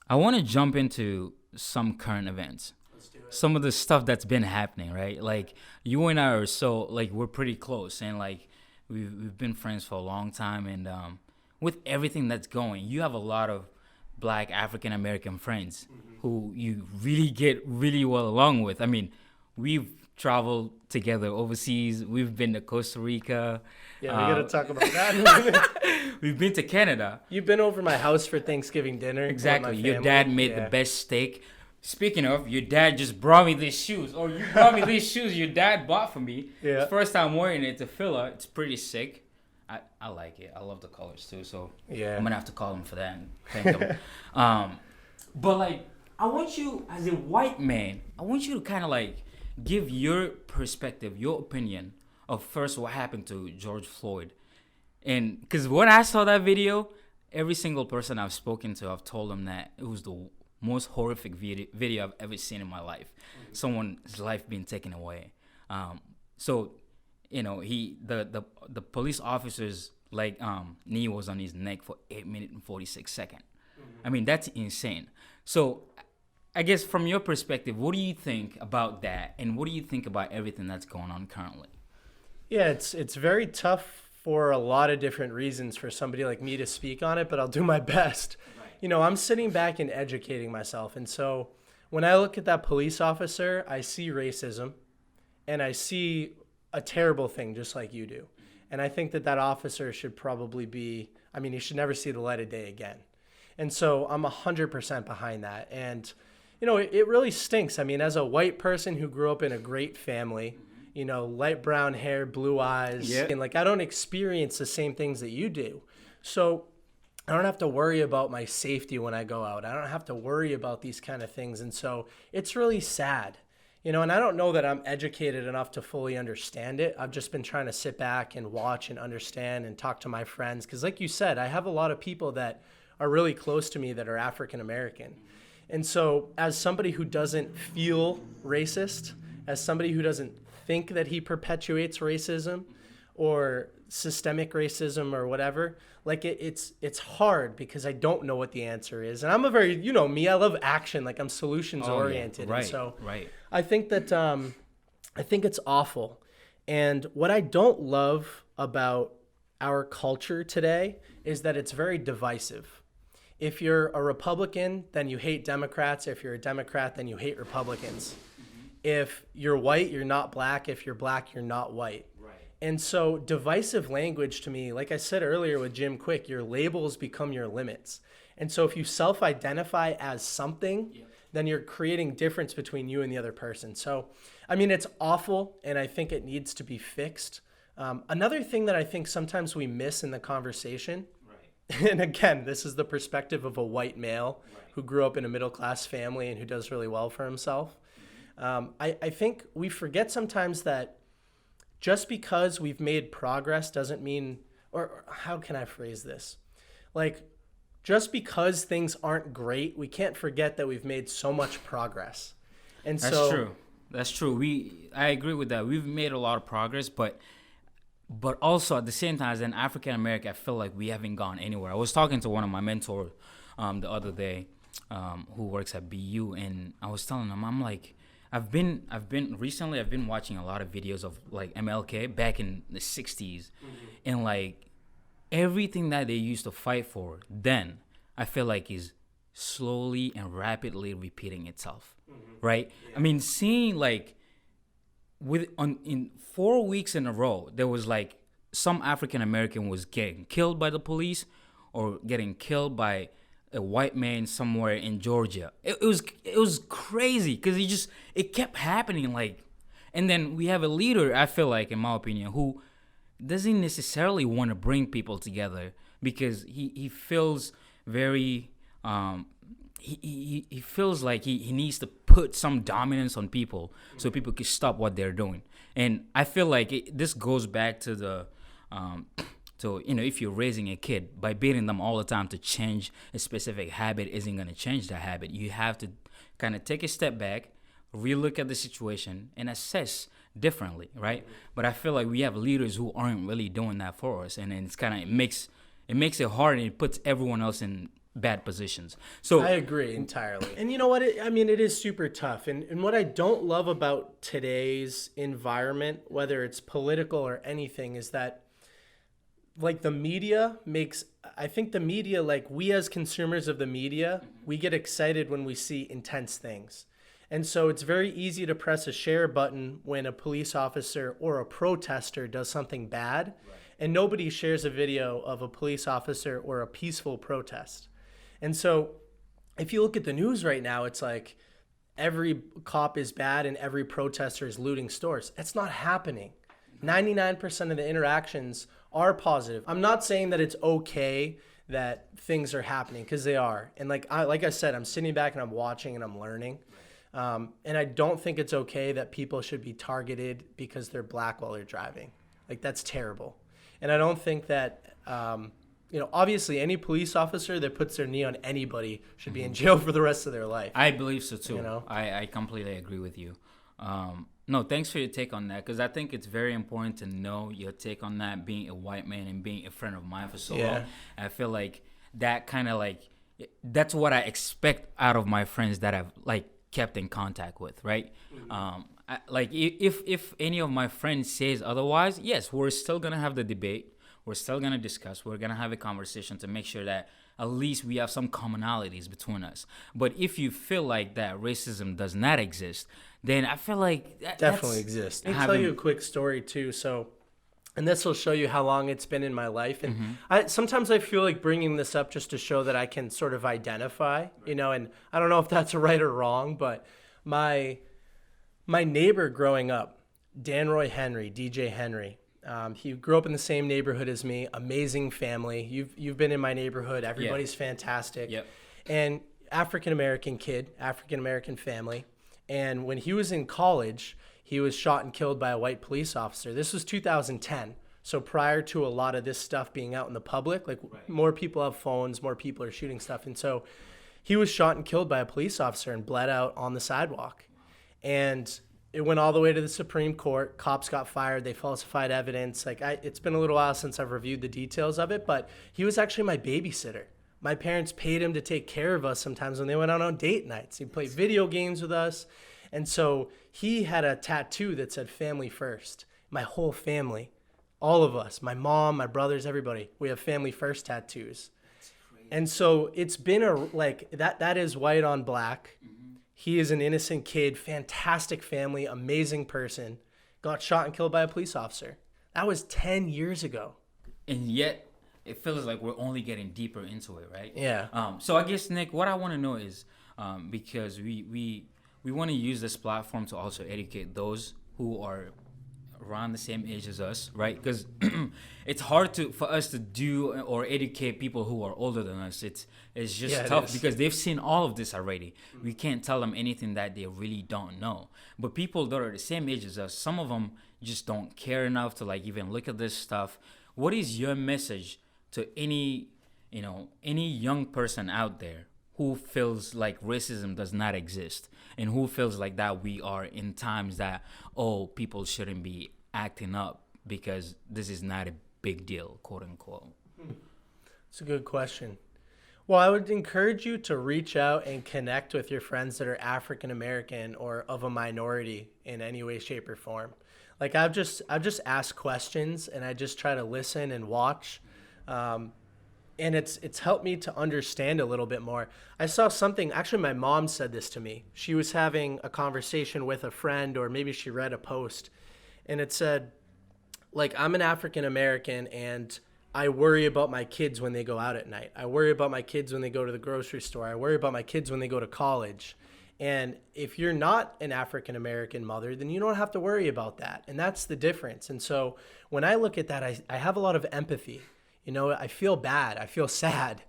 I want to jump into some current events. Let's do it. Some of the stuff that's been happening, right? Like you and I are so like we're pretty close, and like we've been friends for a long time, and with everything that's going, you have a lot of Black African American friends who you really get really well along with. I mean, we've traveled together overseas. We've been to Costa Rica. Yeah, we got to talk about that in a minute. We've been to Canada. You've been over my house for Thanksgiving dinner. Exactly. with my Your family. dad made the best steak. Speaking of, your dad just brought me these shoes. Or you brought me these shoes your dad bought for me. Yeah. It's the first time wearing it. It's a filler. It's pretty sick. I like it. I love the colors too. So Yeah. I'm going to have to call him for that and thank him. But like, I want you, as a white man, I want you to kind of like give your perspective, your opinion of first what happened to George Floyd. And because when I saw that video, every single person I've spoken to, I've told them that it was the most horrific video I've ever seen in my life. Someone's life being taken away. So, you know, the police officer's like knee was on his neck for 8 minutes and 46 seconds. I mean, that's insane. So I guess from your perspective, what do you think about that? And what do you think about everything that's going on currently? Yeah, it's very tough for a lot of different reasons for somebody like me to speak on it, but I'll do my best. Right. You know, I'm sitting back and educating myself. And so when I look at that police officer, I see racism and I see a terrible thing just like you do. And I think that officer should probably be, I mean, he should never see the light of day again. And so I'm 100% behind that. And, you know, it really stinks. I mean, as a white person who grew up in a great family, you know, light brown hair, blue eyes, and like I don't experience the same things that you do. So I don't have to worry about my safety when I go out. I don't have to worry about these kind of things. And so it's really sad. You know, and I don't know that I'm educated enough to fully understand it. I've just been trying to sit back and watch and understand and talk to my friends. Because like you said, I have a lot of people that are really close to me that are African American. And so as somebody who doesn't feel racist, as somebody who doesn't think that he perpetuates racism or systemic racism or whatever, like it's hard because I don't know what the answer is. And I'm a very, you know me, I love action, like I'm solutions oriented. Right, and so right. I think that I think it's awful. And what I don't love about our culture today is that it's very divisive. If you're a Republican, then you hate Democrats. If you're a Democrat, then you hate Republicans. If you're white, you're not black. If you're black, you're not white. Right. And so divisive language to me, like I said earlier with Jim Quick, your labels become your limits. And so if you self-identify as something, then you're creating difference between you and the other person. So, I mean, it's awful, and I think it needs to be fixed. Another thing that I think sometimes we miss in the conversation, and again, this is the perspective of a white male who grew up in a middle-class family and who does really well for himself. I think we forget sometimes that just because we've made progress doesn't mean, or how can I phrase this? Like, just because things aren't great, we can't forget that we've made so much progress. And That's true. That's true. I agree with that. We've made a lot of progress, but also at the same time, as an African American, I feel like we haven't gone anywhere. I was talking to one of my mentors the other day, who works at BU, and I was telling him, I'm like, I've been watching a lot of videos of like MLK back in the 60s, and like everything that they used to fight for then, I feel like is slowly and rapidly repeating itself, right? Yeah. I mean, seeing like in 4 weeks in a row, there was like some African American was getting killed by the police or getting killed by a white man somewhere in Georgia. It was crazy because it kept happening. Like, and then we have a leader, I feel like, in my opinion, who doesn't necessarily want to bring people together because he feels very he feels like he needs to put some dominance on people so people can stop what they're doing. And I feel like this goes back to the so, you know, if you're raising a kid, by beating them all the time to change a specific habit isn't going to change that habit. You have to kind of take a step back, relook at the situation, and assess differently, right? But I feel like we have leaders who aren't really doing that for us, and then it's kind of it makes it hard, and it puts everyone else in bad positions. So I agree entirely. And you know what? It is super tough. And what I don't love about today's environment, whether it's political or anything, is that like the media makes, I think the media, like we as consumers of the media, we get excited when we see intense things. And so it's very easy to press a share button when a police officer or a protester does something bad. Right. And nobody shares a video of a police officer or a peaceful protest. And so if you look at the news right now, it's like every cop is bad and every protester is looting stores. It's not happening. 99% of the interactions are positive. I'm not saying that it's okay that things are happening, because they are. And like I said, I'm sitting back and I'm watching and I'm learning. And I don't think it's okay that people should be targeted because they're black while they're driving. Like, that's terrible. And I don't think that, obviously any police officer that puts their knee on anybody should be in jail for the rest of their life. I believe so too. I completely agree with you. No, thanks for your take on that, because I think it's very important to know your take on that, being a white man and being a friend of mine for so long. I feel like that kind of like, that's what I expect out of my friends that I've like kept in contact with, right? If any of my friends says otherwise, yes, we're still going to have the debate. We're still going to discuss. We're going to have a conversation to make sure that at least we have some commonalities between us. But if you feel like that racism does not exist, then I feel like definitely exists. Let me tell you a quick story too. So, and this will show you how long it's been in my life. And sometimes I feel like bringing this up just to show that I can sort of identify, and I don't know if that's right or wrong, but my neighbor growing up, Danroy Henry, DJ Henry, he grew up in the same neighborhood as me. Amazing family. You've been in my neighborhood. Everybody's fantastic. Yep. And African-American kid, African-American family. And when he was in college, he was shot and killed by a white police officer. This was 2010. So prior to a lot of this stuff being out in the public, like more people have phones, more people are shooting stuff. And so he was shot and killed by a police officer and bled out on the sidewalk. And it went all the way to the Supreme Court. Cops got fired. They falsified evidence. It's been a little while since I've reviewed the details of it, but he was actually my babysitter. My parents paid him to take care of us sometimes when they went out on date nights. He'd play video games with us. And so he had a tattoo that said family first. My whole family, all of us, my mom, my brothers, everybody, we have family first tattoos. And so it's been that is white on black. He is an innocent kid, fantastic family, amazing person, got shot and killed by a police officer. That was 10 years ago. And yet it feels like we're only getting deeper into it, right? Yeah. So I guess, Nick, what I want to know is, because we want to use this platform to also educate those who are around the same age as us, right? Because it's hard for us to do or educate people who are older than us. It's just tough because they've seen all of this already. We can't tell them anything that they really don't know. But people that are the same age as us, some of them just don't care enough to like even look at this stuff. What is your message to any young person out there who feels like racism does not exist and who feels like that we are in times that, people shouldn't be acting up because this is not a big deal, quote unquote? It's a good question. Well, I would encourage you to reach out and connect with your friends that are African American or of a minority in any way, shape, or form. Like I've just asked questions and I just try to listen and watch. And it's helped me to understand a little bit more. I saw something, actually my mom said this to me. She was having a conversation with a friend, or maybe she read a post, and it said, like, I'm an African American and I worry about my kids when they go out at night. I worry about my kids when they go to the grocery store. I worry about my kids when they go to college. And if you're not an African American mother, then you don't have to worry about that. And that's the difference. And so when I look at that, I have a lot of empathy. I feel bad. I feel sad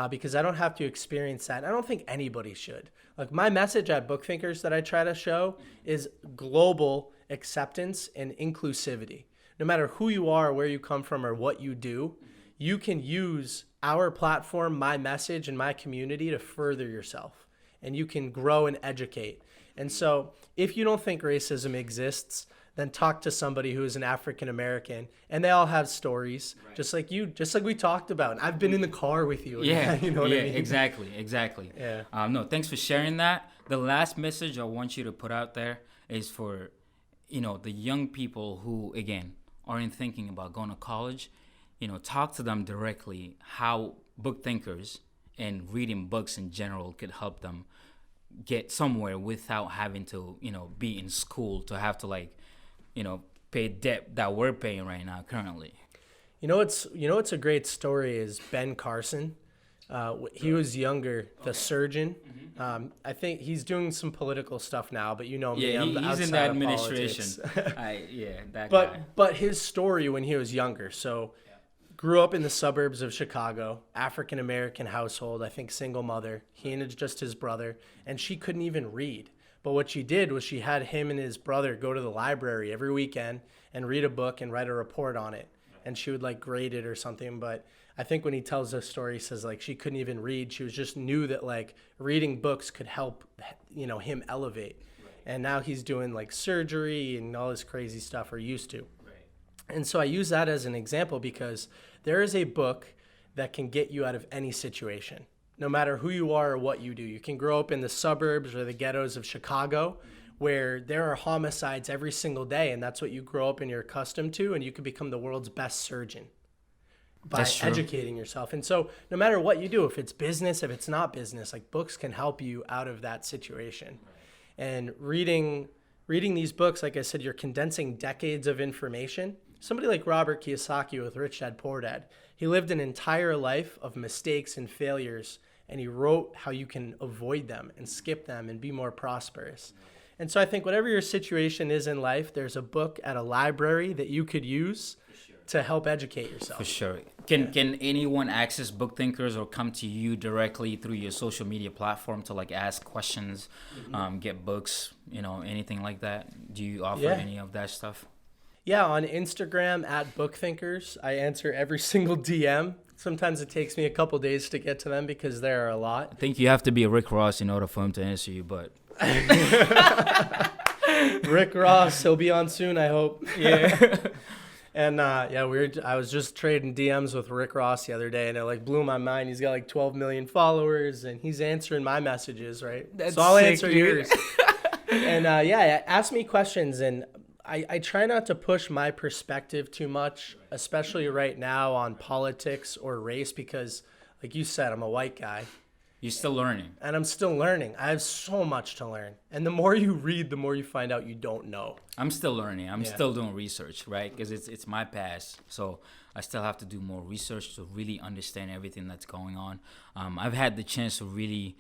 because I don't have to experience that. I don't think anybody should. Like my message at Book Thinkers that I try to show is global acceptance and inclusivity. No matter who you are, where you come from, or what you do, you can use our platform, my message, and my community to further yourself. And you can grow and educate. And so if you don't think racism exists, then talk to somebody who is an African American, and they all have stories, just like you, just like we talked about. And I've been in the car with you. Yeah, you know what I mean? exactly. Yeah. No, thanks for sharing that. The last message I want you to put out there is for, the young people who, again, aren't thinking about going to college. Talk to them directly how book thinkers and reading books in general could help them get somewhere without having to, be in school to have to pay debt that we're paying right now currently. What's a great story is Ben Carson. He was younger, the surgeon. I think he's doing some political stuff now, but me, he's in the administration. That guy. But his story when he was younger, so grew up in the suburbs of Chicago, African American household, I think single mother. He and just his brother, and she couldn't even read. But what she did was she had him and his brother go to the library every weekend and read a book and write a report on it. And she would grade it or something. But I think when he tells the story, he says she couldn't even read. She was just knew that reading books could help, him elevate. Right. And now he's doing surgery and all this crazy stuff, or used to. Right. And so I use that as an example because there is a book that can get you out of any situation, no matter who you are or what you do. You can grow up in the suburbs or the ghettos of Chicago, where there are homicides every single day, and that's what you grow up and you're accustomed to, and you can become the world's best surgeon by educating yourself. And so no matter what you do, if it's business, if it's not business, books can help you out of that situation. Right. And reading these books, like I said, you're condensing decades of information. Somebody like Robert Kiyosaki with Rich Dad Poor Dad, he lived an entire life of mistakes and failures, and he wrote how you can avoid them and skip them and be more prosperous. And so I think whatever your situation is in life, there's a book at a library that you could use to help educate yourself. For sure. Can anyone access book thinkers or come to you directly through your social media platform to ask questions, get books, anything like that? Do you offer any of that stuff? Yeah, on Instagram at Book Thinkers, I answer every single DM. Sometimes it takes me a couple days to get to them because there are a lot. I think you have to be a Rick Ross in order for him to answer you, but... Rick Ross, he'll be on soon, I hope. Yeah. And I was just trading DMs with Rick Ross the other day, and it blew my mind. He's got 12 million followers, and he's answering my messages, right? So I'll answer yours. And ask me questions, and I try not to push my perspective too much, especially right now on politics or race, because like you said, I'm a white guy. You're still learning. And I'm still learning. I have so much to learn. And the more you read, the more you find out you don't know. I'm still learning. I'm still doing research, right? Because it's my past. So I still have to do more research to really understand everything that's going on. I've had the chance to really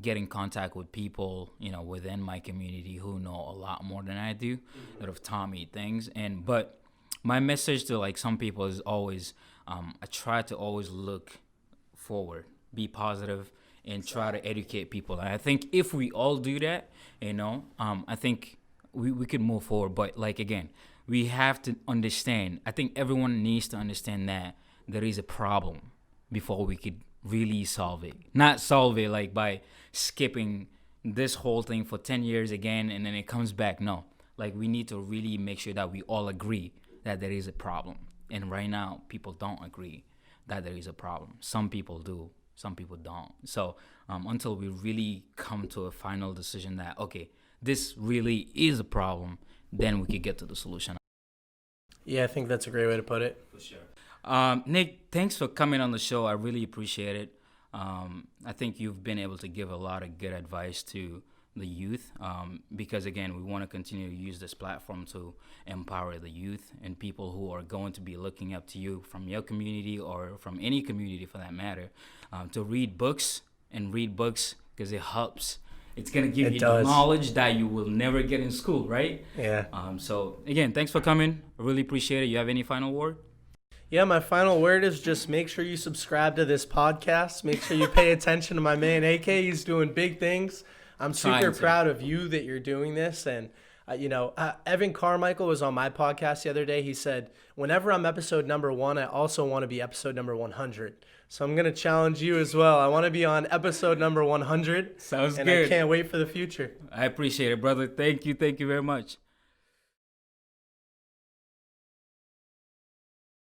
get in contact with people, within my community who know a lot more than I do, that have taught me things. But my message to some people is always, I try to always look forward, be positive, and try to educate people. And I think if we all do that, I think we could move forward. But again, we have to understand. I think everyone needs to understand that there is a problem before we could really solve it. Not solve it by skipping this whole thing for 10 years again and then it comes back. No, we need to really make sure that we all agree that there is a problem. And right now, people don't agree that there is a problem. Some people do. Some people don't. So until we really come to a final decision that, okay, this really is a problem, then we could get to the solution. Yeah, I think that's a great way to put it. For sure. Nick, thanks for coming on the show. I really appreciate it. I think you've been able to give a lot of good advice to the youth because, again, we want to continue to use this platform to empower the youth and people who are going to be looking up to you from your community or from any community for that matter, to read books because it helps. It's going to give you the knowledge that you will never get in school, right? Yeah. So, again, thanks for coming. I really appreciate it. You have any final word? Yeah, my final word is just make sure you subscribe to this podcast. Make sure you pay attention to my man, AK. He's doing big things. I'm super proud of you that you're doing this. And, Evan Carmichael was on my podcast the other day. He said, whenever I'm episode number 1, I also want to be episode number 100. So I'm going to challenge you as well. I want to be on episode number 100. Sounds good. And I can't wait for the future. I appreciate it, brother. Thank you. Thank you very much.